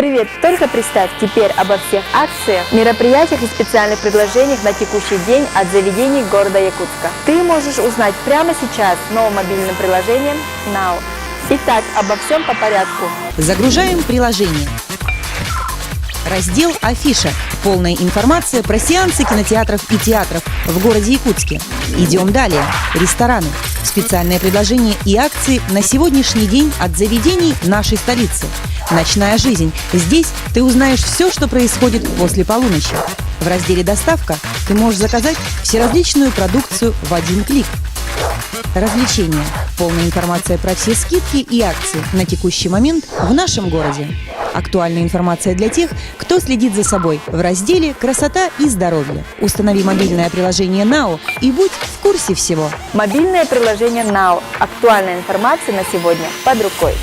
Привет! Только представь, теперь обо всех акциях, мероприятиях и специальных предложениях на текущий день от заведений города Якутска. Ты можешь узнать прямо сейчас новым мобильным приложением Now. Итак, обо всем по порядку. Загружаем приложение. Раздел «Афиша». Полная информация про сеансы кинотеатров и театров в городе Якутске. Идем далее. Рестораны. Специальные предложения и акции на сегодняшний день от заведений нашей столицы. Ночная жизнь. Здесь ты узнаешь все, что происходит после полуночи. В разделе «Доставка» ты можешь заказать всеразличную продукцию в один клик. Развлечения. Полная информация про все скидки и акции на текущий момент в нашем городе. Актуальная информация для тех, кто следит за собой в разделе «Красота и здоровье». Установи мобильное приложение Now и будь в курсе всего. Мобильное приложение Now. Актуальная информация на сегодня под рукой.